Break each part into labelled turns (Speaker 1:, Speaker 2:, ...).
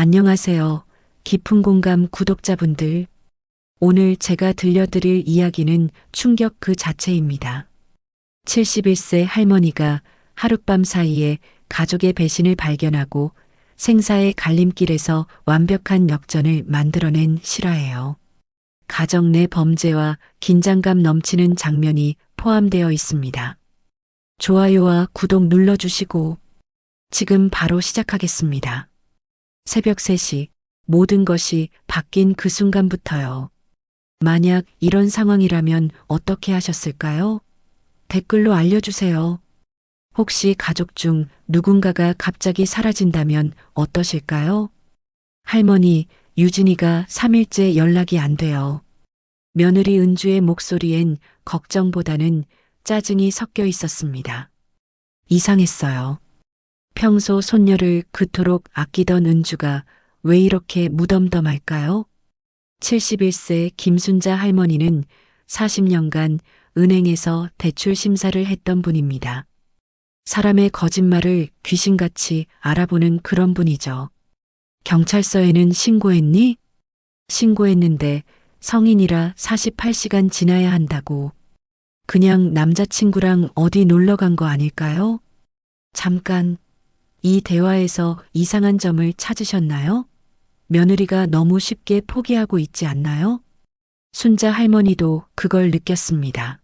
Speaker 1: 안녕하세요. 깊은 공감 구독자분들. 오늘 제가 들려드릴 이야기는 충격 그 자체입니다. 71세 할머니가 하룻밤 사이에 가족의 배신을 발견하고 생사의 갈림길에서 완벽한 역전을 만들어낸 실화예요. 가정 내 범죄와 긴장감 넘치는 장면이 포함되어 있습니다. 좋아요와 구독 눌러주시고 지금 바로 시작하겠습니다. 새벽 3시 모든 것이 바뀐 그 순간부터요. 만약 이런 상황이라면 어떻게 하셨을까요? 댓글로 알려주세요. 혹시 가족 중 누군가가 갑자기 사라진다면 어떠실까요? 할머니 유진이가 3일째 연락이 안 돼요. 며느리 은주의 목소리엔 걱정보다는 짜증이 섞여 있었습니다. 이상했어요. 평소 손녀를 그토록 아끼던 은주가 왜 이렇게 무덤덤할까요? 71세 김순자 할머니는 40년간 은행에서 대출 심사를 했던 분입니다. 사람의 거짓말을 귀신같이 알아보는 그런 분이죠. 경찰서에는 신고했니? 신고했는데 성인이라 48시간 지나야 한다고. 그냥 남자친구랑 어디 놀러 간 거 아닐까요? 잠깐. 이 대화에서 이상한 점을 찾으셨나요? 며느리가 너무 쉽게 포기하고 있지 않나요? 순자 할머니도 그걸 느꼈습니다.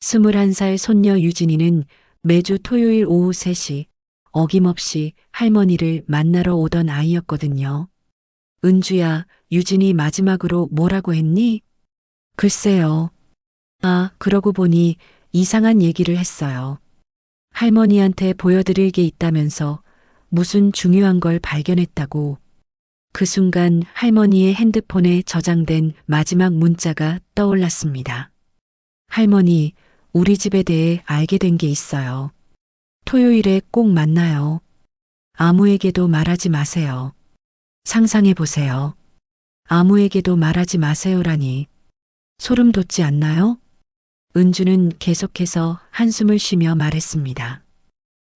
Speaker 1: 21살 손녀 유진이는 매주 토요일 오후 3시 어김없이 할머니를 만나러 오던 아이였거든요. 은주야, 유진이 마지막으로 뭐라고 했니? 글쎄요. 아, 그러고 보니 이상한 얘기를 했어요. 할머니한테 보여드릴 게 있다면서 무슨 중요한 걸 발견했다고. 그 순간 할머니의 핸드폰에 저장된 마지막 문자가 떠올랐습니다. 할머니, 우리 집에 대해 알게 된 게 있어요. 토요일에 꼭 만나요. 아무에게도 말하지 마세요. 상상해 보세요. 아무에게도 말하지 마세요라니. 소름 돋지 않나요? 은주는 계속해서 한숨을 쉬며 말했습니다.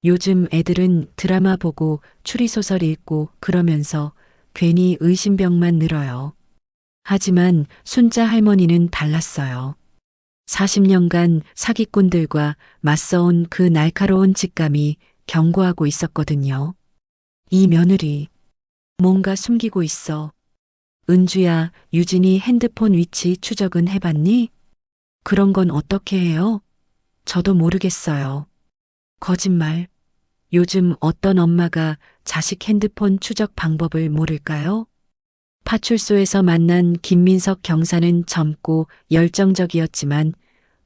Speaker 1: 요즘 애들은 드라마 보고 추리소설 읽고 그러면서 괜히 의심병만 늘어요. 하지만 순자 할머니는 달랐어요. 40년간 사기꾼들과 맞서온 그 날카로운 직감이 경고하고 있었거든요. 이 며느리, 뭔가 숨기고 있어. 은주야, 유진이 핸드폰 위치 추적은 해봤니? 그런 건 어떻게 해요? 저도 모르겠어요. 거짓말. 요즘 어떤 엄마가 자식 핸드폰 추적 방법을 모를까요? 파출소에서 만난 김민석 경사는 젊고 열정적이었지만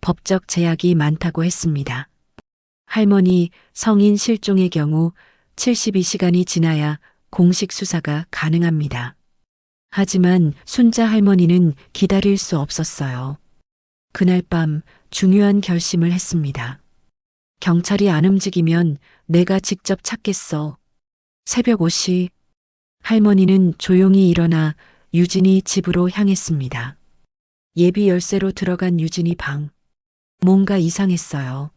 Speaker 1: 법적 제약이 많다고 했습니다. 할머니 성인 실종의 경우 72시간이 지나야 공식 수사가 가능합니다. 하지만 순자 할머니는 기다릴 수 없었어요. 그날 밤 중요한 결심을 했습니다. 경찰이 안 움직이면 내가 직접 찾겠어. 새벽 5시 할머니는 조용히 일어나 유진이 집으로 향했습니다. 예비 열쇠로 들어간 유진이 방. 뭔가 이상했어요.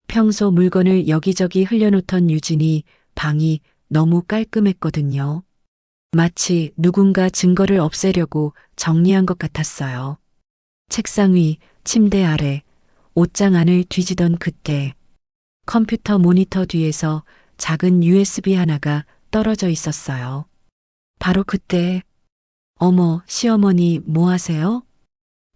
Speaker 1: 평소 물건을 여기저기 흘려놓던 유진이 방이 너무 깔끔했거든요. 마치 누군가 증거를 없애려고 정리한 것 같았어요. 책상 위, 침대 아래, 옷장 안을 뒤지던 그때 컴퓨터 모니터 뒤에서 작은 USB 하나가 떨어져 있었어요. 바로 그때 어머, 시어머니 뭐 하세요?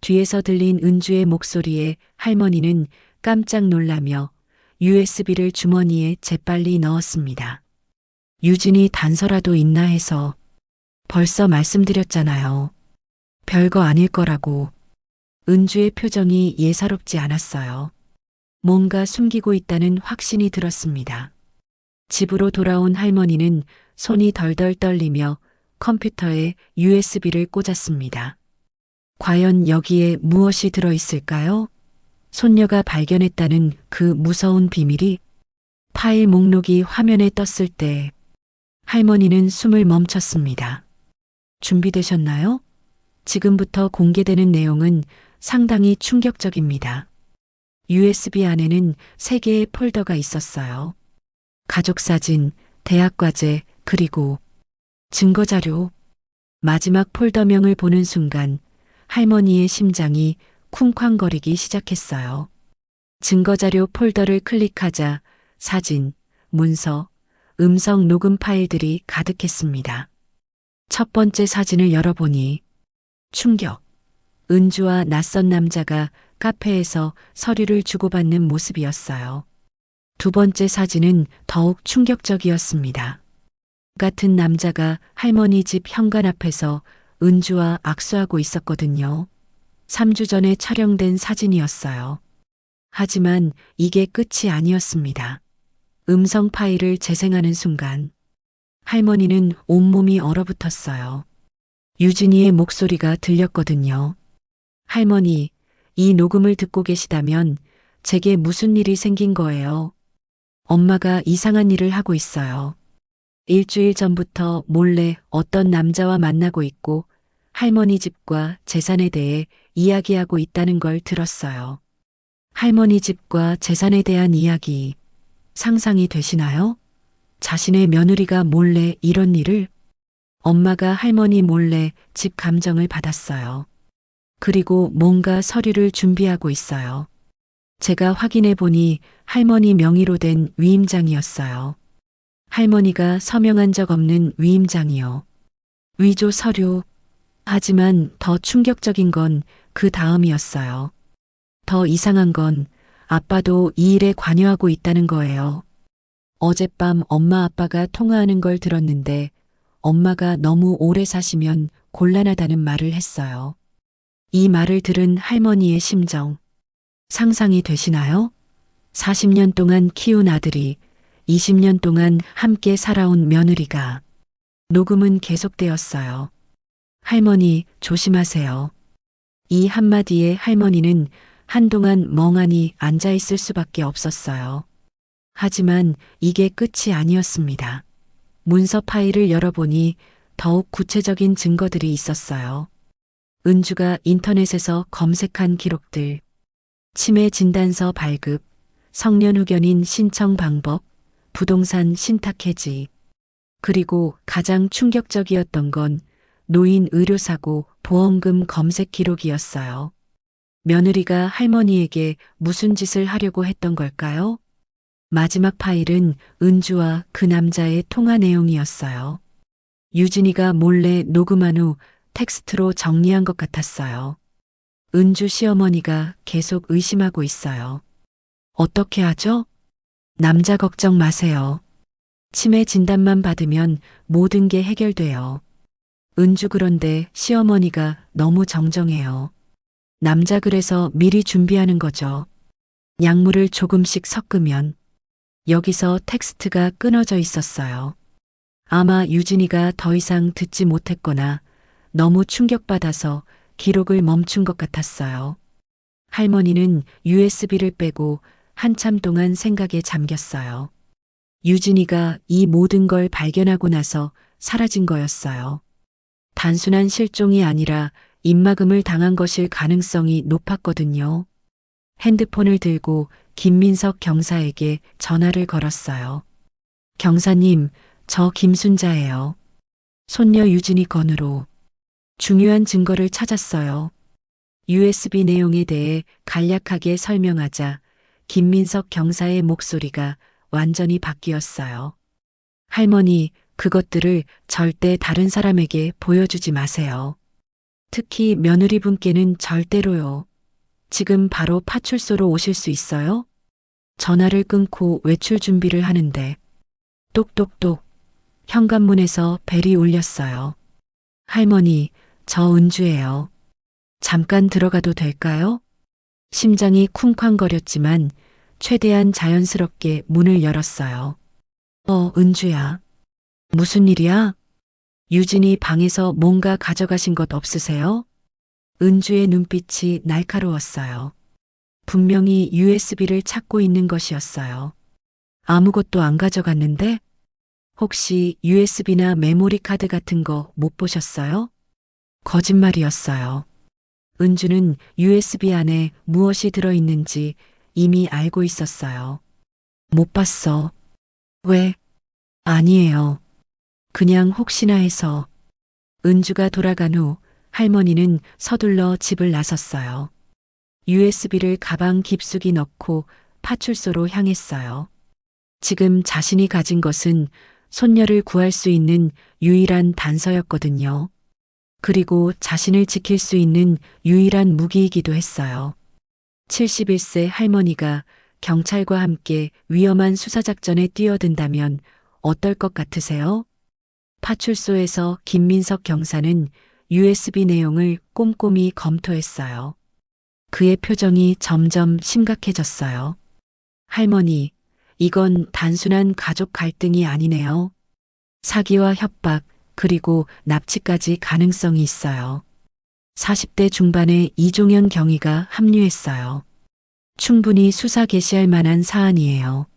Speaker 1: 뒤에서 들린 은주의 목소리에 할머니는 깜짝 놀라며 USB를 주머니에 재빨리 넣었습니다. 유진이 단서라도 있나 해서 벌써 말씀드렸잖아요. 별거 아닐 거라고. 은주의 표정이 예사롭지 않았어요. 뭔가 숨기고 있다는 확신이 들었습니다. 집으로 돌아온 할머니는 손이 덜덜 떨리며 컴퓨터에 USB를 꽂았습니다. 과연 여기에 무엇이 들어있을까요? 손녀가 발견했다는 그 무서운 비밀이 파일 목록이 화면에 떴을 때 할머니는 숨을 멈췄습니다. 준비되셨나요? 지금부터 공개되는 내용은 상당히 충격적입니다. USB 안에는 3개의 폴더가 있었어요. 가족사진, 대학과제, 그리고 증거자료. 마지막 폴더명을 보는 순간 할머니의 심장이 쿵쾅거리기 시작했어요. 증거자료 폴더를 클릭하자 사진, 문서, 음성 녹음 파일들이 가득했습니다. 첫 번째 사진을 열어보니 충격. 은주와 낯선 남자가 카페에서 서류를 주고받는 모습이었어요. 두 번째 사진은 더욱 충격적이었습니다. 같은 남자가 할머니 집 현관 앞에서 은주와 악수하고 있었거든요. 3주 전에 촬영된 사진이었어요. 하지만 이게 끝이 아니었습니다. 음성 파일을 재생하는 순간 할머니는 온몸이 얼어붙었어요. 유진이의 목소리가 들렸거든요. 할머니, 이 녹음을 듣고 계시다면 제게 무슨 일이 생긴 거예요? 엄마가 이상한 일을 하고 있어요. 일주일 전부터 몰래 어떤 남자와 만나고 있고 할머니 집과 재산에 대해 이야기하고 있다는 걸 들었어요. 할머니 집과 재산에 대한 이야기, 상상이 되시나요? 자신의 며느리가 몰래 이런 일을? 엄마가 할머니 몰래 집 감정을 받았어요. 그리고 뭔가 서류를 준비하고 있어요. 제가 확인해 보니 할머니 명의로 된 위임장이었어요. 할머니가 서명한 적 없는 위임장이요. 위조 서류. 하지만 더 충격적인 건 그 다음이었어요. 더 이상한 건 아빠도 이 일에 관여하고 있다는 거예요. 어젯밤 엄마 아빠가 통화하는 걸 들었는데 엄마가 너무 오래 사시면 곤란하다는 말을 했어요. 이 말을 들은 할머니의 심정. 상상이 되시나요? 40년 동안 키운 아들이 20년 동안 함께 살아온 며느리가. 녹음은 계속되었어요. 할머니, 조심하세요. 이 한마디에 할머니는 한동안 멍하니 앉아 있을 수밖에 없었어요. 하지만 이게 끝이 아니었습니다. 문서 파일을 열어보니 더욱 구체적인 증거들이 있었어요. 은주가 인터넷에서 검색한 기록들, 치매 진단서 발급, 성년 후견인 신청 방법, 부동산 신탁 해지. 그리고 가장 충격적이었던 건 노인 의료사고 보험금 검색 기록이었어요. 며느리가 할머니에게 무슨 짓을 하려고 했던 걸까요? 마지막 파일은 은주와 그 남자의 통화 내용이었어요. 유진이가 몰래 녹음한 후 텍스트로 정리한 것 같았어요. 은주 시어머니가 계속 의심하고 있어요. 어떻게 하죠? 남자 걱정 마세요. 치매 진단만 받으면 모든 게 해결돼요. 은주 그런데 시어머니가 너무 정정해요. 남자 그래서 미리 준비하는 거죠. 약물을 조금씩 섞으면. 여기서 텍스트가 끊어져 있었어요. 아마 유진이가 더 이상 듣지 못했거나 너무 충격받아서 기록을 멈춘 것 같았어요. 할머니는 USB를 빼고 한참 동안 생각에 잠겼어요. 유진이가 이 모든 걸 발견하고 나서 사라진 거였어요. 단순한 실종이 아니라 입막음을 당한 것일 가능성이 높았거든요. 핸드폰을 들고 김민석 경사에게 전화를 걸었어요. 경사님, 저 김순자예요. 손녀 유진이 건으로 중요한 증거를 찾았어요. USB 내용에 대해 간략하게 설명하자 김민석 경사의 목소리가 완전히 바뀌었어요. 할머니, 그것들을 절대 다른 사람에게 보여주지 마세요. 특히 며느리분께는 절대로요. 지금 바로 파출소로 오실 수 있어요? 전화를 끊고 외출 준비를 하는데 똑똑똑 현관문에서 벨이 울렸어요. 할머니, 저 은주예요. 잠깐 들어가도 될까요? 심장이 쿵쾅거렸지만 최대한 자연스럽게 문을 열었어요. 은주야. 무슨 일이야? 유진이 방에서 뭔가 가져가신 것 없으세요? 은주의 눈빛이 날카로웠어요. 분명히 USB를 찾고 있는 것이었어요. 아무것도 안 가져갔는데? 혹시 USB나 메모리 카드 같은 거 못 보셨어요? 거짓말이었어요. 은주는 USB 안에 무엇이 들어있는지 이미 알고 있었어요. 못 봤어. 왜? 아니에요. 그냥 혹시나 해서. 은주가 돌아간 후 할머니는 서둘러 집을 나섰어요. USB를 가방 깊숙이 넣고 파출소로 향했어요. 지금 자신이 가진 것은 손녀를 구할 수 있는 유일한 단서였거든요. 그리고 자신을 지킬 수 있는 유일한 무기이기도 했어요. 71세 할머니가 경찰과 함께 위험한 수사작전에 뛰어든다면 어떨 것 같으세요? 파출소에서 김민석 경사는 USB 내용을 꼼꼼히 검토했어요. 그의 표정이 점점 심각해졌어요. 할머니, 이건 단순한 가족 갈등이 아니네요. 사기와 협박, 그리고 납치까지 가능성이 있어요. 40대 중반의 이종현 경위가 합류했어요. 충분히 수사 개시할 만한 사안이에요.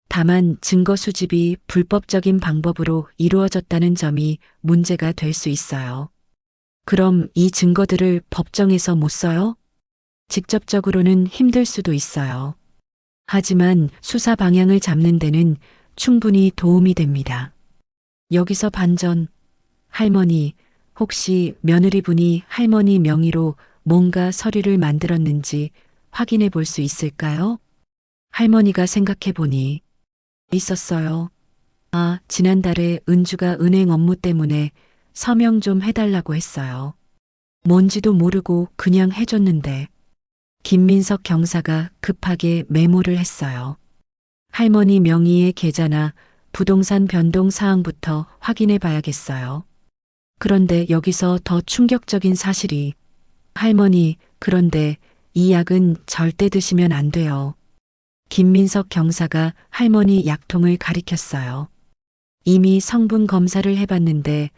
Speaker 1: 다만 증거 수집이 불법적인 방법으로 이루어졌다는 점이 문제가 될 수 있어요. 그럼 이 증거들을 법정에서 못 써요? 직접적으로는 힘들 수도 있어요. 하지만 수사 방향을 잡는 데는 충분히 도움이 됩니다. 여기서 반전. 할머니, 혹시 며느리분이 할머니 명의로 뭔가 서류를 만들었는지 확인해 볼 수 있을까요? 할머니가 생각해 보니 있었어요. 아, 지난달에 은주가 은행 업무 때문에 서명 좀 해달라고 했어요. 뭔지도 모르고 그냥 해줬는데. 김민석 경사가 급하게 메모를 했어요. 할머니 명의의 계좌나 부동산 변동 사항부터 확인해 봐야겠어요. 그런데 여기서 더 충격적인 사실이 할머니, 그런데 이 약은 절대 드시면 안 돼요. 김민석 경사가 할머니 약통을 가리켰어요. 이미 성분 검사를 해봤는데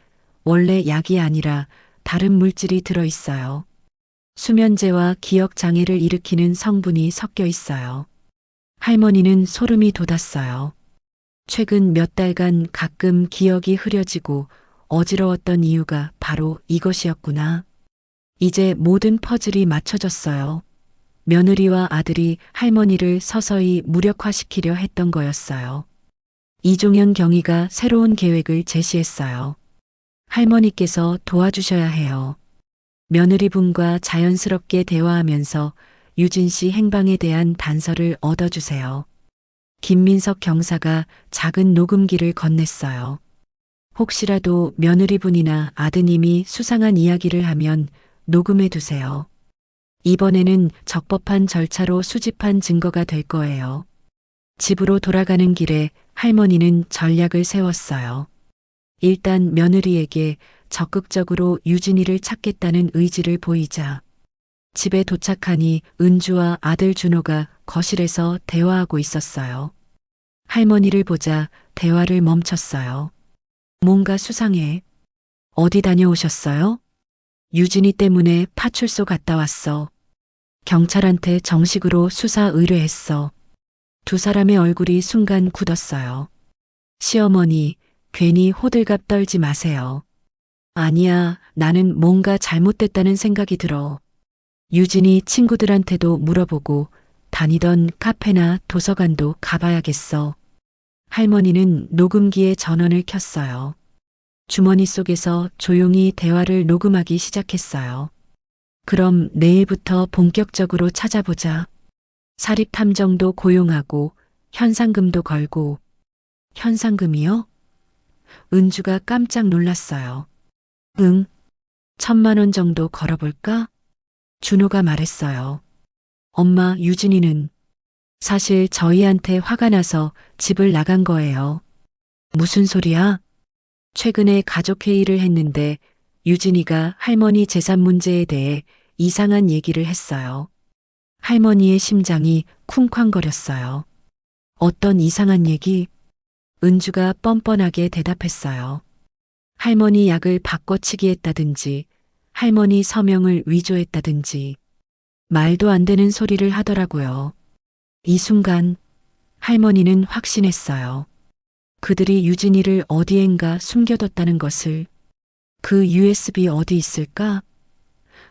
Speaker 1: 원래 약이 아니라 다른 물질이 들어있어요. 수면제와 기억 장애를 일으키는 성분이 섞여 있어요. 할머니는 소름이 돋았어요. 최근 몇 달간 가끔 기억이 흐려지고 어지러웠던 이유가 바로 이것이었구나. 이제 모든 퍼즐이 맞춰졌어요. 며느리와 아들이 할머니를 서서히 무력화시키려 했던 거였어요. 이종현 경위가 새로운 계획을 제시했어요. 할머니께서 도와주셔야 해요. 며느리분과 자연스럽게 대화하면서 유진 씨 행방에 대한 단서를 얻어주세요. 김민석 경사가 작은 녹음기를 건넸어요. 혹시라도 며느리분이나 아드님이 수상한 이야기를 하면 녹음해 두세요. 이번에는 적법한 절차로 수집한 증거가 될 거예요. 집으로 돌아가는 길에 할머니는 전략을 세웠어요. 일단 며느리에게 적극적으로 유진이를 찾겠다는 의지를 보이자. 집에 도착하니 은주와 아들 준호가 거실에서 대화하고 있었어요. 할머니를 보자 대화를 멈췄어요. 뭔가 수상해. 어디 다녀오셨어요? 유진이 때문에 파출소 갔다 왔어. 경찰한테 정식으로 수사 의뢰했어. 두 사람의 얼굴이 순간 굳었어요. 시어머니, 괜히 호들갑 떨지 마세요. 아니야, 나는 뭔가 잘못됐다는 생각이 들어. 유진이 친구들한테도 물어보고 다니던 카페나 도서관도 가봐야겠어. 할머니는 녹음기에 전원을 켰어요. 주머니 속에서 조용히 대화를 녹음하기 시작했어요. 그럼 내일부터 본격적으로 찾아보자. 사립탐정도 고용하고 현상금도 걸고. 현상금이요? 은주가 깜짝 놀랐어요. 응, 1,000만 원 정도 걸어볼까? 준호가 말했어요. 엄마, 유진이는 사실 저희한테 화가 나서 집을 나간 거예요. 무슨 소리야? 최근에 가족회의를 했는데 유진이가 할머니 재산 문제에 대해 이상한 얘기를 했어요. 할머니의 심장이 쿵쾅거렸어요. 어떤 이상한 얘기? 은주가 뻔뻔하게 대답했어요. 할머니 약을 바꿔치기 했다든지, 할머니 서명을 위조했다든지, 말도 안 되는 소리를 하더라고요. 이 순간 할머니는 확신했어요. 그들이 유진이를 어디엔가 숨겨뒀다는 것을. 그 USB 어디 있을까?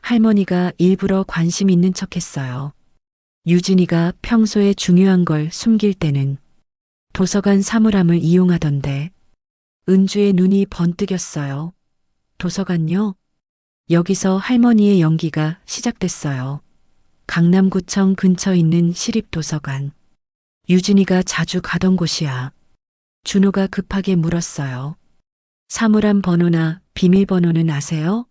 Speaker 1: 할머니가 일부러 관심 있는 척했어요. 유진이가 평소에 중요한 걸 숨길 때는 도서관 사물함을 이용하던데. 은주의 눈이 번뜩였어요. 도서관요? 여기서 할머니의 연기가 시작됐어요. 강남구청 근처 있는 시립도서관. 유진이가 자주 가던 곳이야. 준호가 급하게 물었어요. 사물함 번호나 비밀번호는 아세요?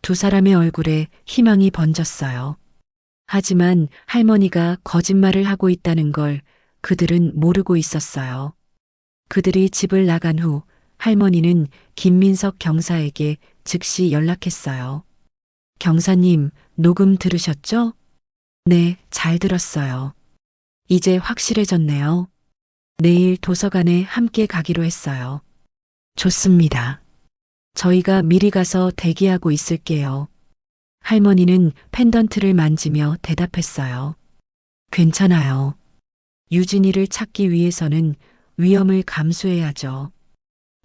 Speaker 1: 두 사람의 얼굴에 희망이 번졌어요. 하지만 할머니가 거짓말을 하고 있다는 걸 그들은 모르고 있었어요. 그들이 집을 나간 후 할머니는 김민석 경사에게 즉시 연락했어요. 경사님, 녹음 들으셨죠? 네, 잘 들었어요. 이제 확실해졌네요. 내일 도서관에 함께 가기로 했어요. 좋습니다. 저희가 미리 가서 대기하고 있을게요. 할머니는 펜던트를 만지며 대답했어요. 괜찮아요. 유진이를 찾기 위해서는 위험을 감수해야죠.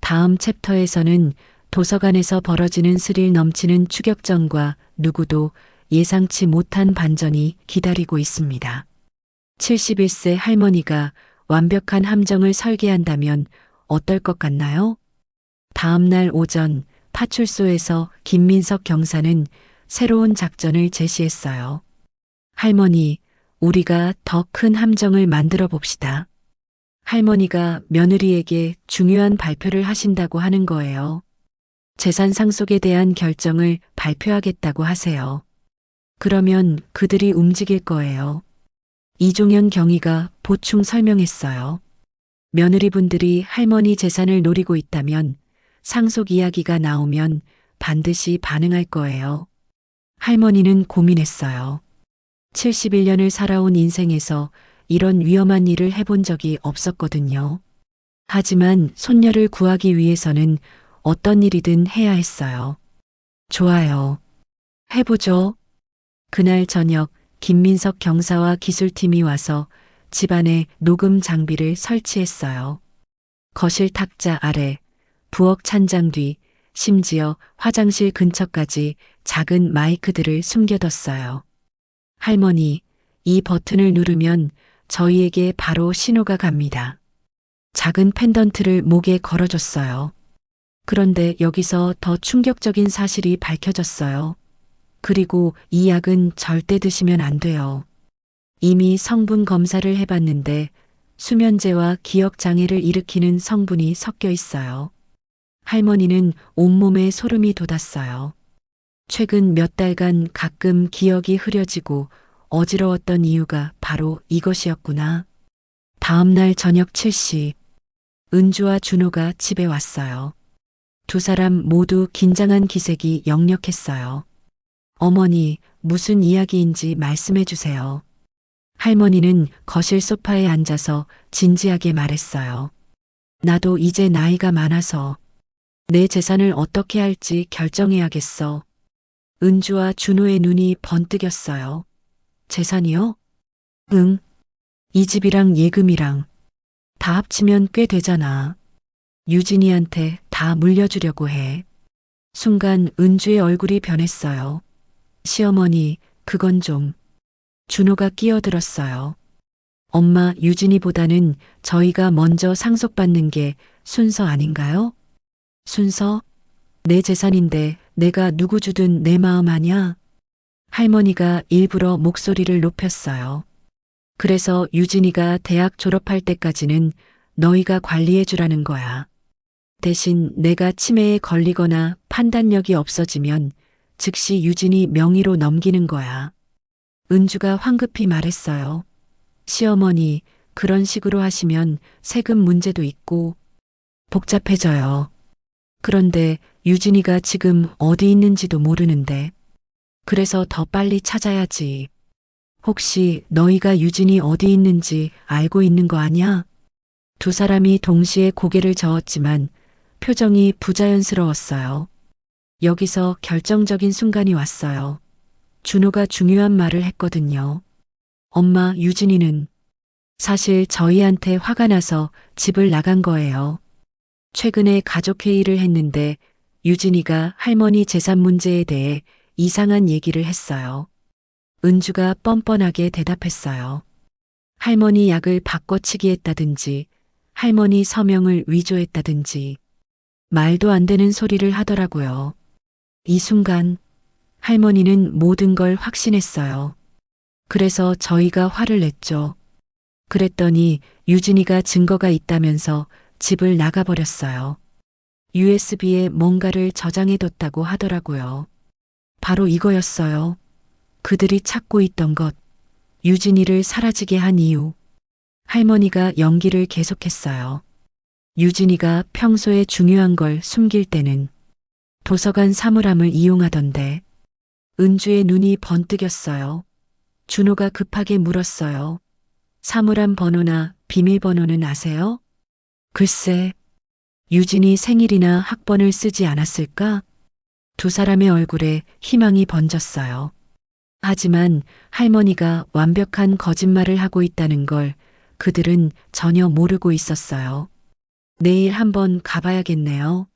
Speaker 1: 다음 챕터에서는 도서관에서 벌어지는 스릴 넘치는 추격전과 누구도 예상치 못한 반전이 기다리고 있습니다. 71세 할머니가 완벽한 함정을 설계한다면 어떨 것 같나요? 다음 날 오전 파출소에서 김민석 경사는 새로운 작전을 제시했어요. 할머니, 우리가 더 큰 함정을 만들어 봅시다. 할머니가 며느리에게 중요한 발표를 하신다고 하는 거예요. 재산 상속에 대한 결정을 발표하겠다고 하세요. 그러면 그들이 움직일 거예요. 이종현 경위가 보충 설명했어요. 며느리분들이 할머니 재산을 노리고 있다면 상속 이야기가 나오면 반드시 반응할 거예요. 할머니는 고민했어요. 71년을 살아온 인생에서 이런 위험한 일을 해본 적이 없었거든요. 하지만 손녀를 구하기 위해서는 어떤 일이든 해야 했어요. 좋아요. 해보죠. 그날 저녁 김민석 경사와 기술팀이 와서 집안에 녹음 장비를 설치했어요. 거실 탁자 아래, 부엌 찬장 뒤, 심지어 화장실 근처까지 작은 마이크들을 숨겨뒀어요. 할머니, 이 버튼을 누르면 저희에게 바로 신호가 갑니다. 작은 펜던트를 목에 걸어줬어요. 그런데 여기서 더 충격적인 사실이 밝혀졌어요. 그리고 이 약은 절대 드시면 안 돼요. 이미 성분 검사를 해봤는데 수면제와 기억 장애를 일으키는 성분이 섞여 있어요. 할머니는 온몸에 소름이 돋았어요. 최근 몇 달간 가끔 기억이 흐려지고 어지러웠던 이유가 바로 이것이었구나. 다음 날 저녁 7시, 은주와 준호가 집에 왔어요. 두 사람 모두 긴장한 기색이 역력했어요. 어머니, 무슨 이야기인지 말씀해 주세요. 할머니는 거실 소파에 앉아서 진지하게 말했어요. 나도 이제 나이가 많아서 내 재산을 어떻게 할지 결정해야겠어. 은주와 준호의 눈이 번뜩였어요. 재산이요? 응. 이 집이랑 예금이랑 다 합치면 꽤 되잖아. 유진이한테 다 물려주려고 해. 순간 은주의 얼굴이 변했어요. 시어머니, 그건 좀. 준호가 끼어들었어요. 엄마, 유진이보다는 저희가 먼저 상속받는 게 순서 아닌가요? 순서? 내 재산인데 내가 누구 주든 내 마음 아냐? 할머니가 일부러 목소리를 높였어요. 그래서 유진이가 대학 졸업할 때까지는 너희가 관리해 주라는 거야. 대신 내가 치매에 걸리거나 판단력이 없어지면 즉시 유진이 명의로 넘기는 거야. 은주가 황급히 말했어요. 시어머니, 그런 식으로 하시면 세금 문제도 있고 복잡해져요. 그런데 유진이가 지금 어디 있는지도 모르는데. 그래서 더 빨리 찾아야지. 혹시 너희가 유진이 어디 있는지 알고 있는 거 아냐? 두 사람이 동시에 고개를 저었지만 표정이 부자연스러웠어요. 여기서 결정적인 순간이 왔어요. 준호가 중요한 말을 했거든요. 엄마, 유진이는 사실 저희한테 화가 나서 집을 나간 거예요. 최근에 가족회의를 했는데 유진이가 할머니 재산 문제에 대해 이상한 얘기를 했어요. 은주가 뻔뻔하게 대답했어요. 할머니 약을 바꿔치기 했다든지, 할머니 서명을 위조했다든지, 말도 안 되는 소리를 하더라고요. 이 순간 할머니는 모든 걸 확신했어요. 그래서 저희가 화를 냈죠. 그랬더니 유진이가 증거가 있다면서 집을 나가버렸어요. USB에 뭔가를 저장해뒀다고 하더라고요. 바로 이거였어요. 그들이 찾고 있던 것, 유진이를 사라지게 한 이유. 할머니가 연기를 계속했어요. 유진이가 평소에 중요한 걸 숨길 때는 도서관 사물함을 이용하던데. 은주의 눈이 번뜩였어요. 준호가 급하게 물었어요. 사물함 번호나 비밀번호는 아세요? 글쎄, 유진이 생일이나 학번을 쓰지 않았을까? 두 사람의 얼굴에 희망이 번졌어요. 하지만 할머니가 완벽한 거짓말을 하고 있다는 걸 그들은 전혀 모르고 있었어요. 내일 한번 가봐야겠네요.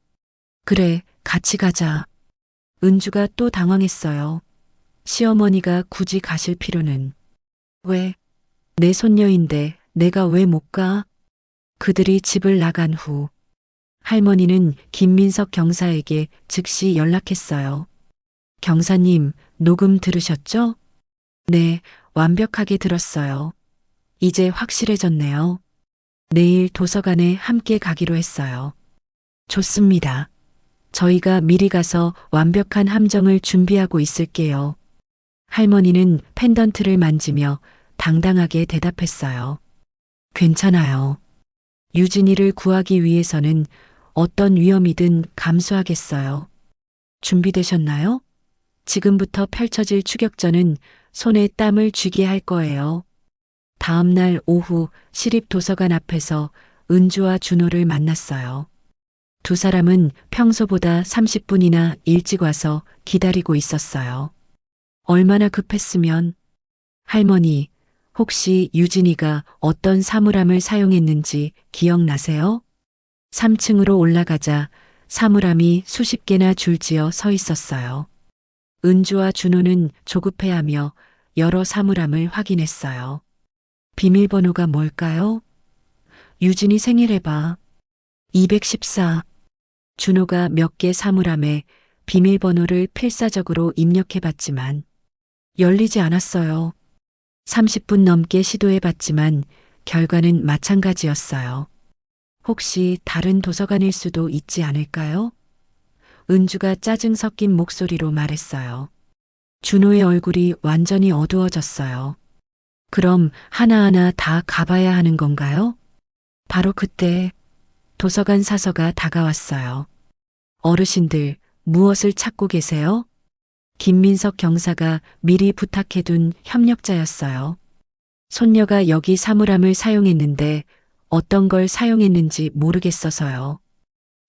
Speaker 1: 그래, 같이 가자. 은주가 또 당황했어요. 시어머니가 굳이 가실 필요는. 왜? 내 손녀인데 내가 왜 못 가? 그들이 집을 나간 후 할머니는 김민석 경사에게 즉시 연락했어요. 경사님, 녹음 들으셨죠? 네, 완벽하게 들었어요. 이제 확실해졌네요. 내일 도서관에 함께 가기로 했어요. 좋습니다. 저희가 미리 가서 완벽한 함정을 준비하고 있을게요. 할머니는 펜던트를 만지며 당당하게 대답했어요. 괜찮아요. 유진이를 구하기 위해서는 어떤 위험이든 감수하겠어요. 준비되셨나요? 지금부터 펼쳐질 추격전은 손에 땀을 쥐게 할 거예요. 다음 날 오후 시립도서관 앞에서 은주와 준호를 만났어요. 두 사람은 평소보다 30분이나 일찍 와서 기다리고 있었어요. 얼마나 급했으면. 할머니, 혹시 유진이가 어떤 사물함을 사용했는지 기억나세요? 3층으로 올라가자 사물함이 수십 개나 줄지어 서 있었어요. 은주와 준호는 조급해하며 여러 사물함을 확인했어요. 비밀번호가 뭘까요? 유진이 생일 해봐. 214. 준호가 몇 개 사물함에 비밀번호를 필사적으로 입력해봤지만 열리지 않았어요. 30분 넘게 시도해봤지만 결과는 마찬가지였어요. 혹시 다른 도서관일 수도 있지 않을까요? 은주가 짜증 섞인 목소리로 말했어요. 준호의 얼굴이 완전히 어두워졌어요. 그럼 하나하나 다 가봐야 하는 건가요? 바로 그때 도서관 사서가 다가왔어요. 어르신들, 무엇을 찾고 계세요? 김민석 경사가 미리 부탁해둔 협력자였어요. 손녀가 여기 사물함을 사용했는데 어떤 걸 사용했는지 모르겠어서요.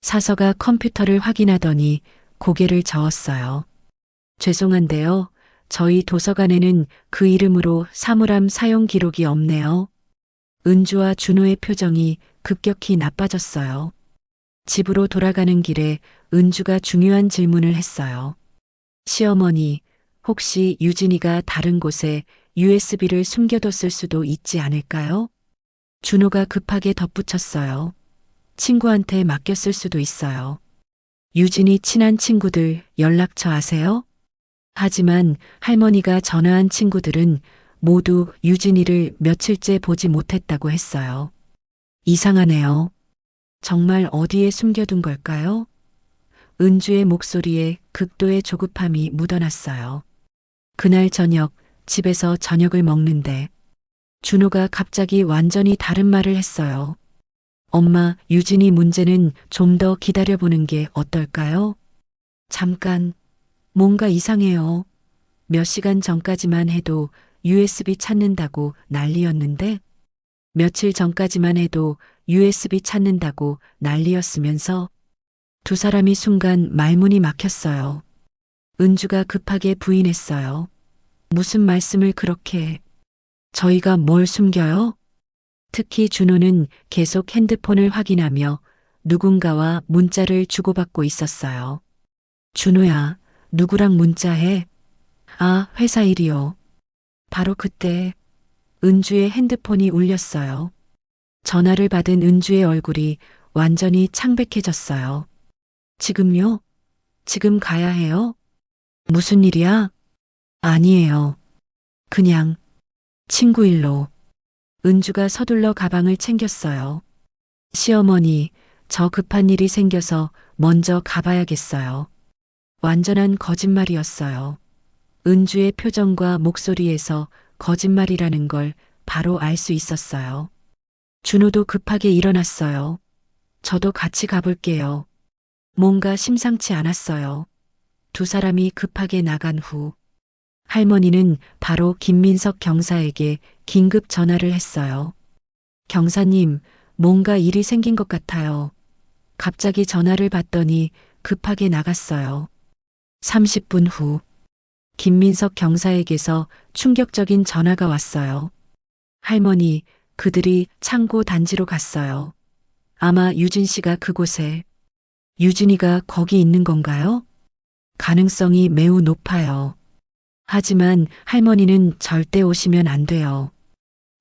Speaker 1: 사서가 컴퓨터를 확인하더니 고개를 저었어요. 죄송한데요. 저희 도서관에는 그 이름으로 사물함 사용 기록이 없네요. 은주와 준호의 표정이 급격히 나빠졌어요. 집으로 돌아가는 길에 은주가 중요한 질문을 했어요. 시어머니, 혹시 유진이가 다른 곳에 USB를 숨겨뒀을 수도 있지 않을까요? 준호가 급하게 덧붙였어요. 친구한테 맡겼을 수도 있어요. 유진이 친한 친구들 연락처 아세요? 하지만 할머니가 전화한 친구들은 모두 유진이를 며칠째 보지 못했다고 했어요. 이상하네요. 정말 어디에 숨겨둔 걸까요? 은주의 목소리에 극도의 조급함이 묻어났어요. 그날 저녁 집에서 저녁을 먹는데 준호가 갑자기 완전히 다른 말을 했어요. 엄마, 유진이 문제는 좀 더 기다려보는 게 어떨까요? 잠깐, 뭔가 이상해요. 몇 시간 전까지만 해도 USB 찾는다고 난리였는데, 며칠 전까지만 해도 USB 찾는다고 난리였으면서 두 사람이 순간 말문이 막혔어요. 은주가 급하게 부인했어요. 무슨 말씀을 그렇게 해. 저희가 뭘 숨겨요? 특히 준호는 계속 핸드폰을 확인하며 누군가와 문자를 주고받고 있었어요. 준호야, 누구랑 문자해? 아, 회사 일이요. 바로 그때 은주의 핸드폰이 울렸어요. 전화를 받은 은주의 얼굴이 완전히 창백해졌어요. 지금요? 지금 가야 해요? 무슨 일이야? 아니에요. 그냥 친구 일로. 은주가 서둘러 가방을 챙겼어요. 시어머니, 저 급한 일이 생겨서 먼저 가봐야겠어요. 완전한 거짓말이었어요. 은주의 표정과 목소리에서 거짓말이라는 걸 바로 알 수 있었어요. 준호도 급하게 일어났어요. 저도 같이 가볼게요. 뭔가 심상치 않았어요. 두 사람이 급하게 나간 후 할머니는 바로 김민석 경사에게 긴급 전화를 했어요. 경사님, 뭔가 일이 생긴 것 같아요. 갑자기 전화를 받더니 급하게 나갔어요. 30분 후 김민석 경사에게서 충격적인 전화가 왔어요. 할머니, 그들이 창고 단지로 갔어요. 아마 유진 씨가 그곳에. 유진이가 거기 있는 건가요? 가능성이 매우 높아요. 하지만 할머니는 절대 오시면 안 돼요.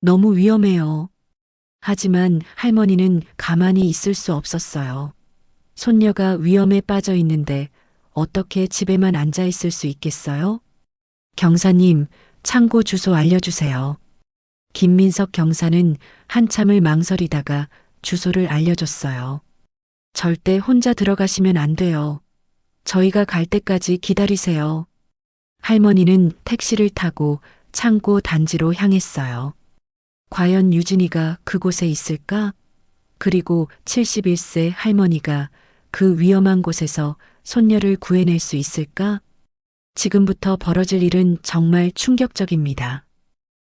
Speaker 1: 너무 위험해요. 하지만 할머니는 가만히 있을 수 없었어요. 손녀가 위험에 빠져 있는데 어떻게 집에만 앉아 있을 수 있겠어요? 경사님, 창고 주소 알려주세요. 김민석 경사는 한참을 망설이다가 주소를 알려줬어요. 절대 혼자 들어가시면 안 돼요. 저희가 갈 때까지 기다리세요. 할머니는 택시를 타고 창고 단지로 향했어요. 과연 유진이가 그곳에 있을까? 그리고 71세 할머니가 그 위험한 곳에서 손녀를 구해낼 수 있을까? 지금부터 벌어질 일은 정말 충격적입니다.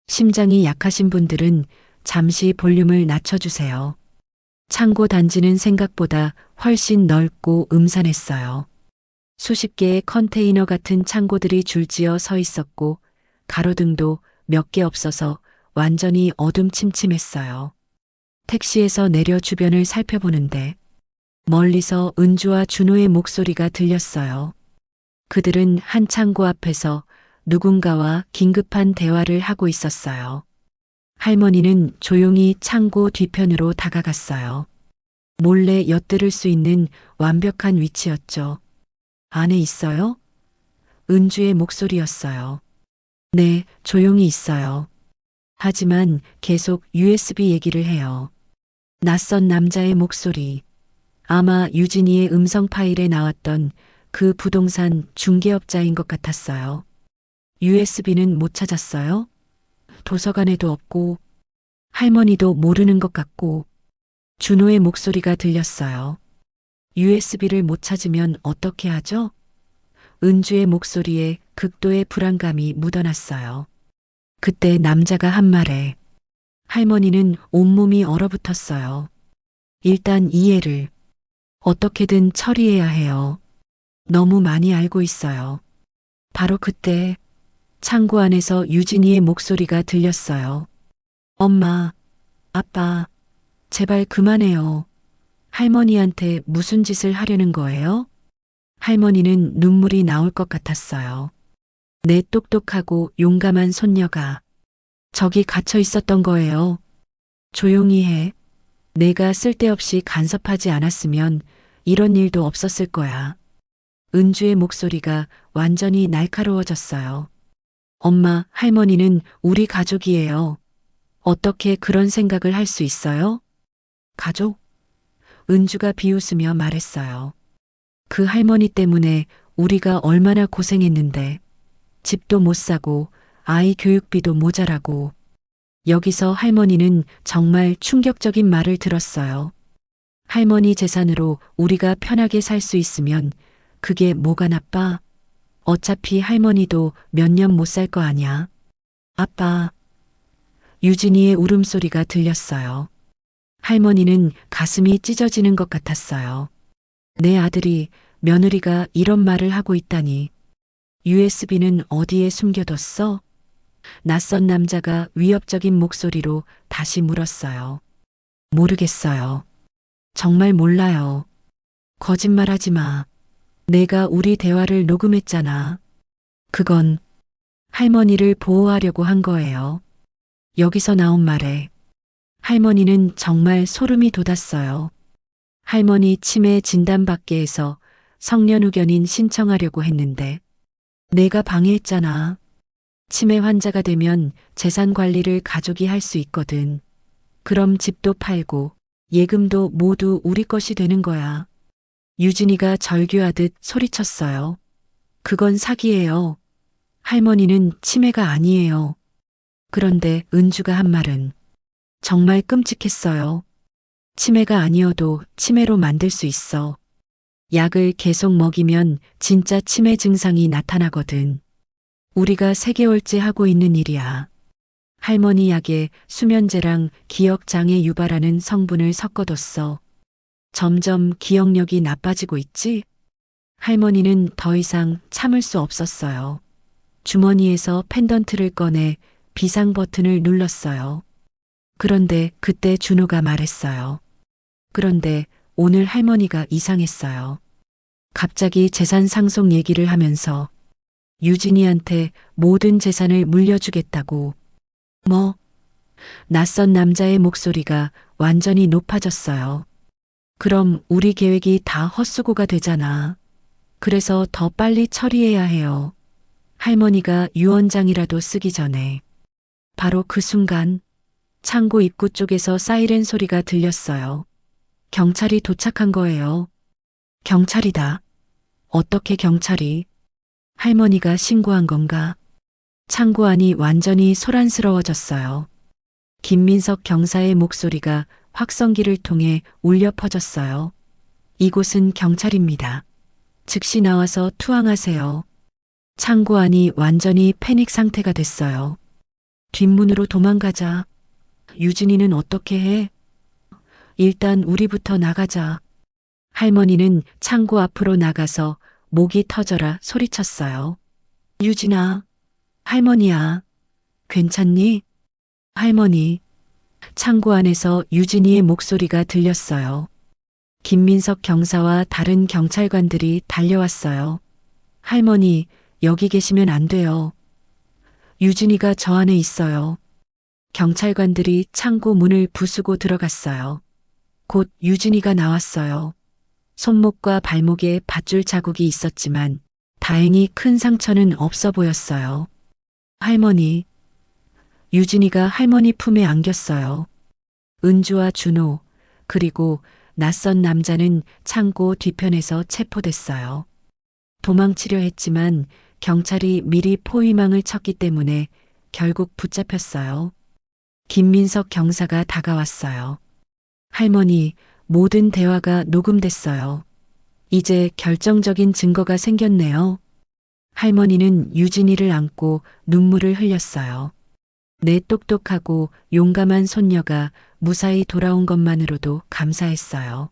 Speaker 1: 심장이 약하신 분들은 잠시 볼륨을 낮춰주세요. 창고 단지는 생각보다 훨씬 넓고 음산했어요. 수십 개의 컨테이너 같은 창고들이 줄지어 서 있었고 가로등도 몇 개 없어서 완전히 어둠침침했어요. 택시에서 내려 주변을 살펴보는데 멀리서 은주와 준호의 목소리가 들렸어요. 그들은 한 창고 앞에서 누군가와 긴급한 대화를 하고 있었어요. 할머니는 조용히 창고 뒤편으로 다가갔어요. 몰래 엿들을 수 있는 완벽한 위치였죠. 안에 있어요? 은주의 목소리였어요. 네, 조용히 있어요. 하지만 계속 USB 얘기를 해요. 낯선 남자의 목소리. 아마 유진이의 음성 파일에 나왔던 그 부동산 중개업자인 것 같았어요. USB는 못 찾았어요? 도서관에도 없고, 할머니도 모르는 것 같고, 준호의 목소리가 들렸어요. USB를 못 찾으면 어떻게 하죠? 은주의 목소리에 극도의 불안감이 묻어났어요. 그때 남자가 한 말에 할머니는 온몸이 얼어붙었어요. 일단 이해를 어떻게든 처리해야 해요. 너무 많이 알고 있어요. 바로 그때 창고 안에서 유진이의 목소리가 들렸어요. 엄마, 아빠, 제발 그만해요. 할머니한테 무슨 짓을 하려는 거예요? 할머니는 눈물이 나올 것 같았어요. 내 똑똑하고 용감한 손녀가 저기 갇혀 있었던 거예요. 조용히 해. 내가 쓸데없이 간섭하지 않았으면 이런 일도 없었을 거야. 은주의 목소리가 완전히 날카로워졌어요. 엄마, 할머니는 우리 가족이에요. 어떻게 그런 생각을 할 수 있어요? 가족? 은주가 비웃으며 말했어요. 그 할머니 때문에 우리가 얼마나 고생했는데 집도 못 사고 아이 교육비도 모자라고. 여기서 할머니는 정말 충격적인 말을 들었어요. 할머니 재산으로 우리가 편하게 살 수 있으면 그게 뭐가 나빠? 어차피 할머니도 몇 년 못 살 거 아냐. 아빠. 유진이의 울음소리가 들렸어요. 할머니는 가슴이 찢어지는 것 같았어요. 내 아들이 며느리가 이런 말을 하고 있다니. USB는 어디에 숨겨뒀어? 낯선 남자가 위협적인 목소리로 다시 물었어요. 모르겠어요. 정말 몰라요. 거짓말하지 마. 내가 우리 대화를 녹음했잖아. 그건 할머니를 보호하려고 한 거예요. 여기서 나온 말에 할머니는 정말 소름이 돋았어요. 할머니 치매 진단받게해서 성년후견인 신청하려고 했는데 내가 방해했잖아. 치매 환자가 되면 재산 관리를 가족이 할 수 있거든. 그럼 집도 팔고 예금도 모두 우리 것이 되는 거야. 유진이가 절규하듯 소리쳤어요. 그건 사기예요. 할머니는 치매가 아니에요. 그런데 은주가 한 말은 정말 끔찍했어요. 치매가 아니어도 치매로 만들 수 있어. 약을 계속 먹이면 진짜 치매 증상이 나타나거든. 우리가 3개월째 하고 있는 일이야. 할머니 약에 수면제랑 기억장애 유발하는 성분을 섞어뒀어. 점점 기억력이 나빠지고 있지? 할머니는 더 이상 참을 수 없었어요. 주머니에서 펜던트를 꺼내 비상 버튼을 눌렀어요. 그런데 그때 준호가 말했어요. 그런데 오늘 할머니가 이상했어요. 갑자기 재산 상속 얘기를 하면서 유진이한테 모든 재산을 물려주겠다고. 뭐? 낯선 남자의 목소리가 완전히 높아졌어요. 그럼 우리 계획이 다 헛수고가 되잖아. 그래서 더 빨리 처리해야 해요. 할머니가 유언장이라도 쓰기 전에. 바로 그 순간 창고 입구 쪽에서 사이렌 소리가 들렸어요. 경찰이 도착한 거예요. 경찰이다. 어떻게 경찰이? 할머니가 신고한 건가? 창고 안이 완전히 소란스러워졌어요. 김민석 경사의 목소리가 확성기를 통해 울려 퍼졌어요. 이곳은 경찰입니다. 즉시 나와서 투항하세요. 창고 안이 완전히 패닉 상태가 됐어요. 뒷문으로 도망가자. 유진이는 어떻게 해? 일단 우리부터 나가자. 할머니는 창고 앞으로 나가서 목이 터져라 소리쳤어요. 유진아, 할머니야, 괜찮니? 할머니. 창고 안에서 유진이의 목소리가 들렸어요. 김민석 경사와 다른 경찰관들이 달려왔어요. 할머니, 여기 계시면 안 돼요. 유진이가 저 안에 있어요. 경찰관들이 창고 문을 부수고 들어갔어요. 곧 유진이가 나왔어요. 손목과 발목에 밧줄 자국이 있었지만 다행히 큰 상처는 없어 보였어요. 할머니. 유진이가 할머니 품에 안겼어요. 은주와 준호, 그리고 낯선 남자는 창고 뒤편에서 체포됐어요. 도망치려 했지만 경찰이 미리 포위망을 쳤기 때문에 결국 붙잡혔어요. 김민석 경사가 다가왔어요. 할머니, 모든 대화가 녹음됐어요. 이제 결정적인 증거가 생겼네요. 할머니는 유진이를 안고 눈물을 흘렸어요. 내 똑똑하고 용감한 손녀가 무사히 돌아온 것만으로도 감사했어요.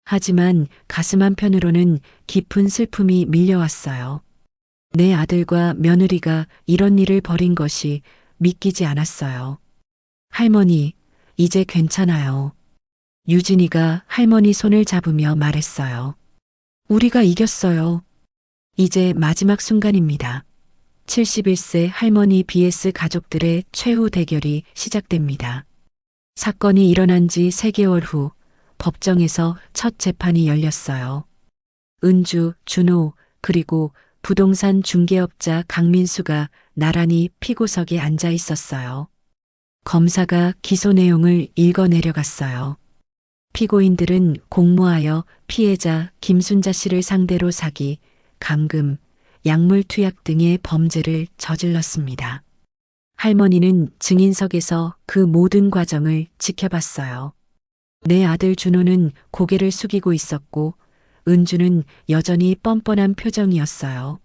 Speaker 1: 하지만 가슴 한편으로는 깊은 슬픔이 밀려왔어요. 내 아들과 며느리가 이런 일을 벌인 것이 믿기지 않았어요. 할머니, 이제 괜찮아요. 유진이가 할머니 손을 잡으며 말했어요. 우리가 이겼어요. 이제 마지막 순간입니다. 71세 할머니 vs 가족들의 최후 대결이 시작됩니다. 사건이 일어난 지 3개월 후 법정에서 첫 재판이 열렸어요. 은주, 준호, 그리고 부동산 중개업자 강민수가 나란히 피고석에 앉아 있었어요. 검사가 기소 내용을 읽어 내려갔어요. 피고인들은 공모하여 피해자 김순자 씨를 상대로 사기, 감금, 약물 투약 등의 범죄를 저질렀습니다. 할머니는 증인석에서 그 모든 과정을 지켜봤어요. 내 아들 준호는 고개를 숙이고 있었고 은주는 여전히 뻔뻔한 표정이었어요.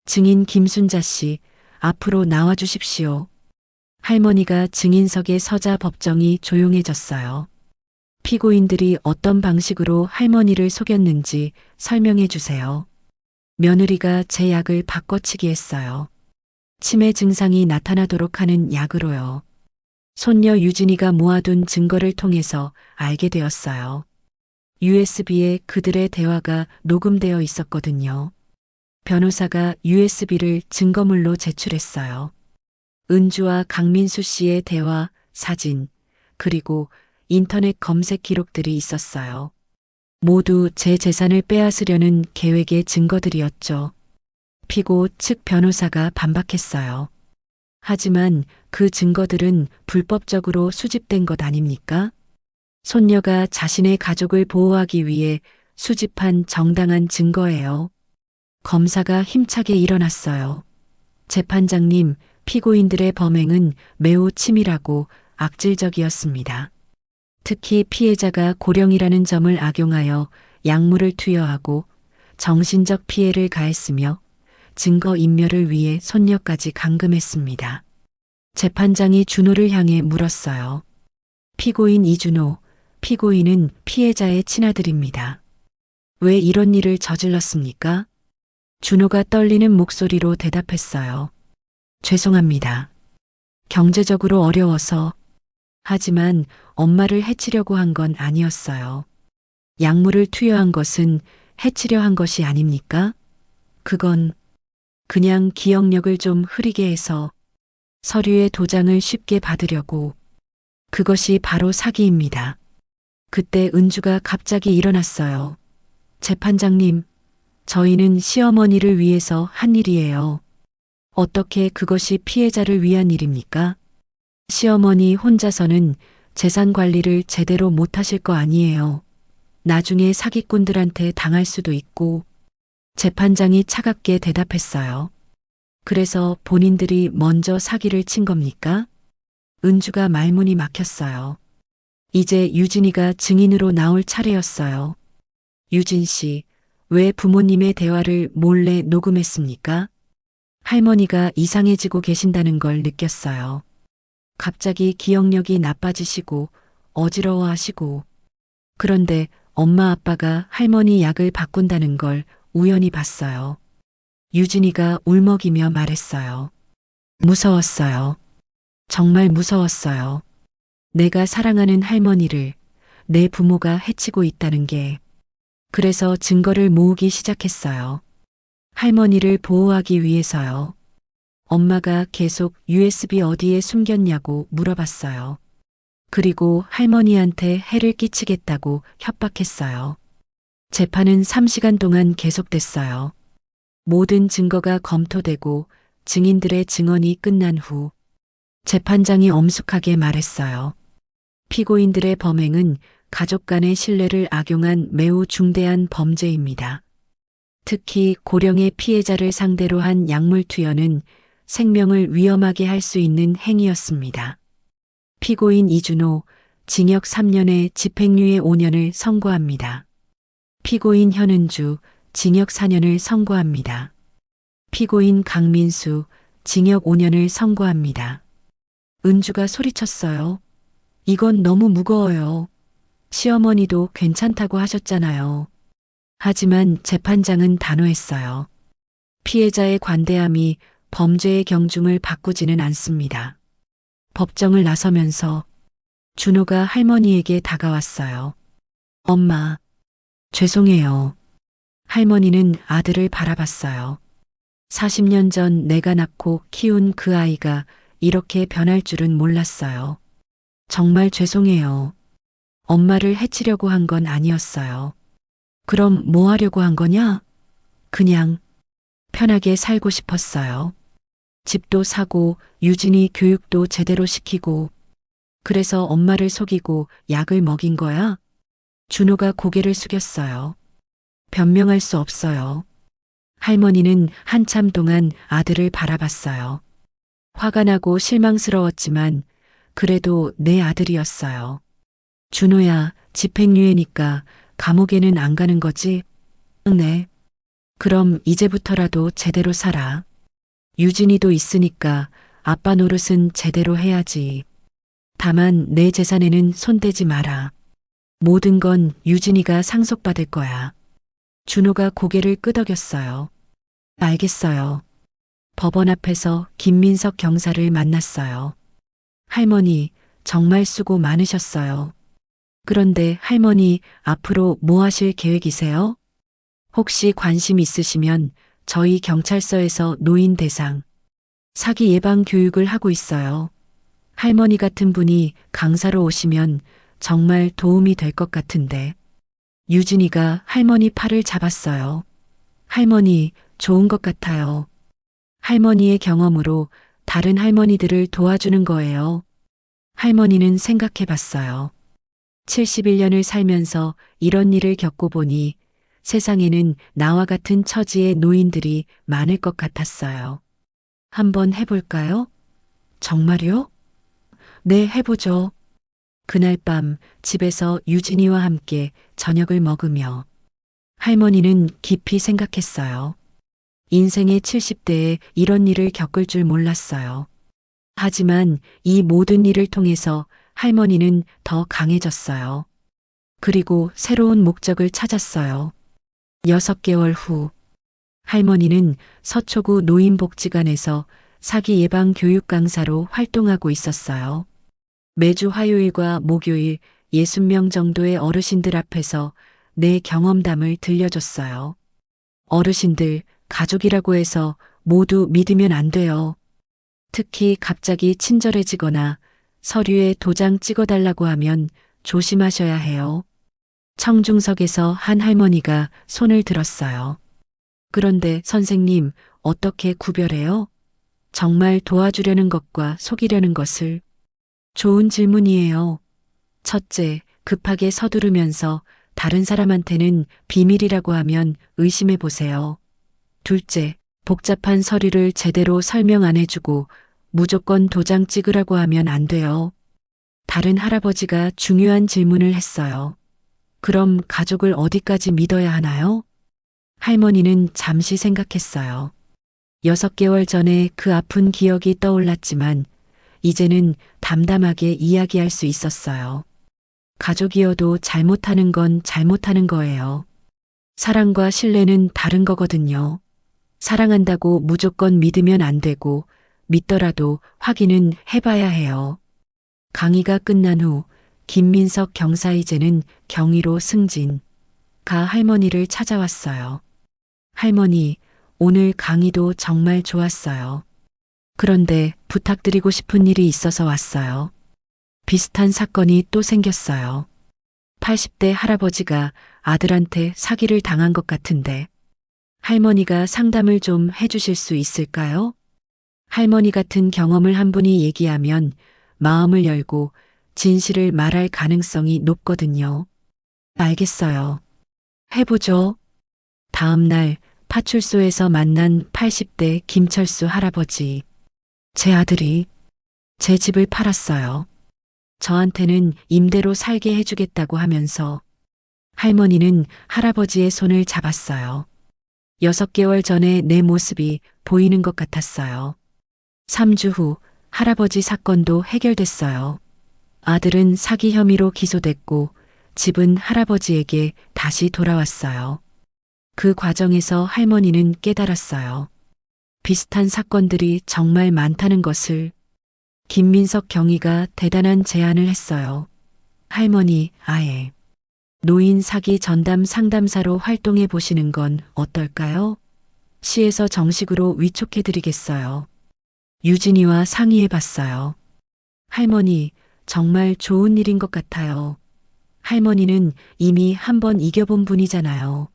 Speaker 1: 증인 김순자 씨, 앞으로 나와 주십시오. 할머니가 증인석에 서자 법정이 조용해졌어요. 피고인들이 어떤 방식으로 할머니를 속였는지 설명해 주세요. 며느리가 제 약을 바꿔치기 했어요. 치매 증상이 나타나도록 하는 약으로요. 손녀 유진이가 모아둔 증거를 통해서 알게 되었어요. USB에 그들의 대화가 녹음되어 있었거든요. 변호사가 USB를 증거물로 제출했어요. 은주와 강민수 씨의 대화, 사진, 그리고 인터넷 검색 기록들이 있었어요. 모두 제 재산을 빼앗으려는 계획의 증거들이었죠. 피고 측 변호사가 반박했어요. 하지만 그 증거들은 불법적으로 수집된 것 아닙니까? 손녀가 자신의 가족을 보호하기 위해 수집한 정당한 증거예요. 검사가 힘차게 일어났어요. 재판장님, 피고인들의 범행은 매우 치밀하고 악질적이었습니다. 특히 피해자가 고령이라는 점을 악용하여 약물을 투여하고 정신적 피해를 가했으며 증거 인멸을 위해 손녀까지 감금했습니다. 재판장이 준호를 향해 물었어요. 피고인 이준호, 피고인은 피해자의 친아들입니다. 왜 이런 일을 저질렀습니까? 준호가 떨리는 목소리로 대답했어요. 죄송합니다. 경제적으로 어려워서. 하지만 엄마를 해치려고 한 건 아니었어요. 약물을 투여한 것은 해치려 한 것이 아닙니까? 그건 그냥 기억력을 좀 흐리게 해서 서류의 도장을 쉽게 받으려고. 그것이 바로 사기입니다. 그때 은주가 갑자기 일어났어요. 재판장님, 저희는 시어머니를 위해서 한 일이에요. 어떻게 그것이 피해자를 위한 일입니까? 시어머니 혼자서는 재산 관리를 제대로 못하실 거 아니에요. 나중에 사기꾼들한테 당할 수도 있고. 재판장이 차갑게 대답했어요. 그래서 본인들이 먼저 사기를 친 겁니까? 은주가 말문이 막혔어요. 이제 유진이가 증인으로 나올 차례였어요. 유진 씨, 왜 부모님의 대화를 몰래 녹음했습니까? 할머니가 이상해지고 계신다는 걸 느꼈어요. 갑자기 기억력이 나빠지시고 어지러워하시고. 그런데 엄마 아빠가 할머니 약을 바꾼다는 걸 우연히 봤어요. 유진이가 울먹이며 말했어요. 무서웠어요. 정말 무서웠어요. 내가 사랑하는 할머니를 내 부모가 해치고 있다는 게. 그래서 증거를 모으기 시작했어요. 할머니를 보호하기 위해서요. 엄마가 계속 USB 어디에 숨겼냐고 물어봤어요. 그리고 할머니한테 해를 끼치겠다고 협박했어요. 재판은 3시간 동안 계속됐어요. 모든 증거가 검토되고 증인들의 증언이 끝난 후 재판장이 엄숙하게 말했어요. 피고인들의 범행은 가족 간의 신뢰를 악용한 매우 중대한 범죄입니다. 특히 고령의 피해자를 상대로 한 약물 투여는 생명을 위험하게 할 수 있는 행위였습니다. 피고인 이준호, 징역 3년에 집행유예 5년을 선고합니다. 피고인 현은주, 징역 4년을 선고합니다. 피고인 강민수, 징역 5년을 선고합니다. 은주가 소리쳤어요. 이건 너무 무거워요. 시어머니도 괜찮다고 하셨잖아요. 하지만 재판장은 단호했어요. 피해자의 관대함이 범죄의 경중을 바꾸지는 않습니다. 법정을 나서면서 준호가 할머니에게 다가왔어요. 엄마, 죄송해요. 할머니는 아들을 바라봤어요. 40년 전 내가 낳고 키운 그 아이가 이렇게 변할 줄은 몰랐어요. 정말 죄송해요. 엄마를 해치려고 한 건 아니었어요. 그럼 뭐 하려고 한 거냐? 그냥 편하게 살고 싶었어요. 집도 사고 유진이 교육도 제대로 시키고. 그래서 엄마를 속이고 약을 먹인 거야? 준호가 고개를 숙였어요. 변명할 수 없어요. 할머니는 한참 동안 아들을 바라봤어요. 화가 나고 실망스러웠지만 그래도 내 아들이었어요. 준호야, 집행유예니까 감옥에는 안 가는 거지? 네. 그럼 이제부터라도 제대로 살아. 유진이도 있으니까 아빠 노릇은 제대로 해야지. 다만 내 재산에는 손대지 마라. 모든 건 유진이가 상속받을 거야. 준호가 고개를 끄덕였어요. 알겠어요. 법원 앞에서 김민석 경사를 만났어요. 할머니, 정말 수고 많으셨어요. 그런데 할머니, 앞으로 뭐 하실 계획이세요? 혹시 관심 있으시면 저희 경찰서에서 노인 대상, 사기 예방 교육을 하고 있어요. 할머니 같은 분이 강사로 오시면 정말 도움이 될 것 같은데. 유진이가 할머니 팔을 잡았어요. 할머니, 좋은 것 같아요. 할머니의 경험으로 다른 할머니들을 도와주는 거예요. 할머니는 생각해 봤어요. 71년을 살면서 이런 일을 겪고 보니 세상에는 나와 같은 처지의 노인들이 많을 것 같았어요. 한번 해볼까요? 정말요? 네, 해보죠. 그날 밤 집에서 유진이와 함께 저녁을 먹으며 할머니는 깊이 생각했어요. 인생의 70대에 이런 일을 겪을 줄 몰랐어요. 하지만 이 모든 일을 통해서 할머니는 더 강해졌어요. 그리고 새로운 목적을 찾았어요. 6개월 후, 할머니는 서초구 노인복지관에서 사기 예방 교육 강사로 활동하고 있었어요. 매주 화요일과 목요일 60명 정도의 어르신들 앞에서 내 경험담을 들려줬어요. 어르신들, 가족이라고 해서 모두 믿으면 안 돼요. 특히 갑자기 친절해지거나 서류에 도장 찍어달라고 하면 조심하셔야 해요. 청중석에서 한 할머니가 손을 들었어요. 그런데 선생님, 어떻게 구별해요? 정말 도와주려는 것과 속이려는 것을. 좋은 질문이에요. 첫째, 급하게 서두르면서 다른 사람한테는 비밀이라고 하면 의심해 보세요. 둘째, 복잡한 서류를 제대로 설명 안 해주고 무조건 도장 찍으라고 하면 안 돼요. 다른 할아버지가 중요한 질문을 했어요. 그럼 가족을 어디까지 믿어야 하나요? 할머니는 잠시 생각했어요. 6개월 전에 그 아픈 기억이 떠올랐지만 이제는 담담하게 이야기할 수 있었어요. 가족이어도 잘못하는 건 잘못하는 거예요. 사랑과 신뢰는 다른 거거든요. 사랑한다고 무조건 믿으면 안 되고 믿더라도 확인은 해봐야 해요. 강의가 끝난 후 김민석 경사이제는 경위로 승진. 가 할머니를 찾아왔어요. 할머니, 오늘 강의도 정말 좋았어요. 그런데 부탁드리고 싶은 일이 있어서 왔어요. 비슷한 사건이 또 생겼어요. 80대 할아버지가 아들한테 사기를 당한 것 같은데 할머니가 상담을 좀 해주실 수 있을까요? 할머니 같은 경험을 한 분이 얘기하면 마음을 열고 진실을 말할 가능성이 높거든요. 알겠어요. 해보죠. 다음 날 파출소에서 만난 80대 김철수 할아버지. 제 아들이 제 집을 팔았어요. 저한테는 임대로 살게 해주겠다고 하면서 할머니는 할아버지의 손을 잡았어요. 6개월 전에 내 모습이 보이는 것 같았어요. 3주 후 할아버지 사건도 해결됐어요. 아들은 사기 혐의로 기소됐고 집은 할아버지에게 다시 돌아왔어요. 그 과정에서 할머니는 깨달았어요. 비슷한 사건들이 정말 많다는 것을. 김민석 경위가 대단한 제안을 했어요. 할머니, 아예 노인 사기 전담 상담사로 활동해 보시는 건 어떨까요? 시에서 정식으로 위촉해 드리겠어요. 유진이와 상의해 봤어요. 할머니, 정말 좋은 일인 것 같아요. 할머니는 이미 한번 이겨본 분이잖아요.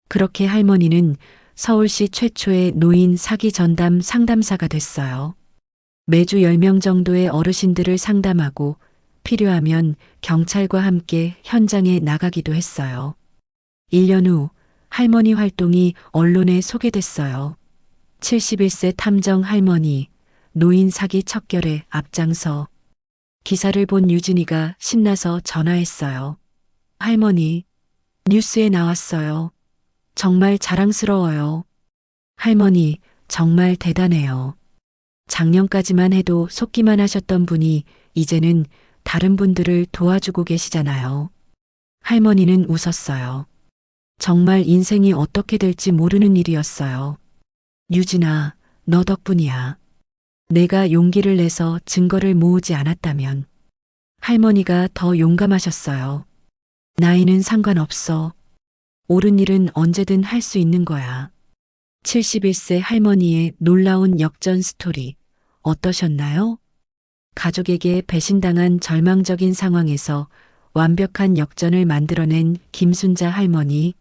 Speaker 1: 그렇게 할머니는 서울시 최초의 노인 사기 전담 상담사가 됐어요. 매주 10명 정도의 어르신들을 상담하고 필요하면 경찰과 함께 현장에 나가기도 했어요. 1년 후 할머니 활동이 언론에 소개됐어요. 71세 탐정 할머니, 노인 사기 척결에 앞장서. 기사를 본 유진이가 신나서 전화했어요. 할머니, 뉴스에 나왔어요. 정말 자랑스러워요. 할머니, 정말 대단해요. 작년까지만 해도 속기만 하셨던 분이 이제는 다른 분들을 도와주고 계시잖아요. 할머니는 웃었어요. 정말 인생이 어떻게 될지 모르는 일이었어요. 유진아, 너 덕분이야. 내가 용기를 내서 증거를 모으지 않았다면 할머니가 더 용감하셨어요. 나이는 상관없어. 옳은 일은 언제든 할 수 있는 거야. 71세 할머니의 놀라운 역전 스토리 어떠셨나요? 가족에게 배신당한 절망적인 상황에서 완벽한 역전을 만들어낸 김순자 할머니.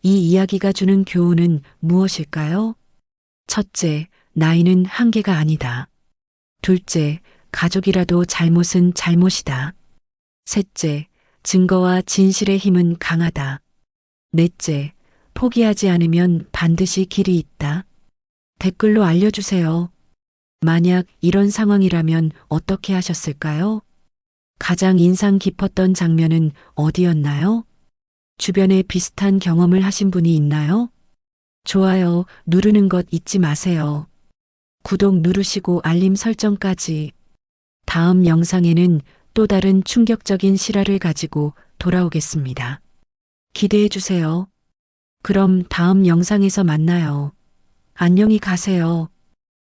Speaker 1: 이 이야기가 주는 교훈은 무엇일까요? 첫째, 나이는 한계가 아니다. 둘째, 가족이라도 잘못은 잘못이다. 셋째, 증거와 진실의 힘은 강하다. 넷째, 포기하지 않으면 반드시 길이 있다. 댓글로 알려주세요. 만약 이런 상황이라면 어떻게 하셨을까요? 가장 인상 깊었던 장면은 어디였나요? 주변에 비슷한 경험을 하신 분이 있나요? 좋아요 누르는 것 잊지 마세요. 구독 누르시고 알림 설정까지. 다음 영상에는 또 다른 충격적인 실화를 가지고 돌아오겠습니다. 기대해 주세요. 그럼 다음 영상에서 만나요. 안녕히 가세요.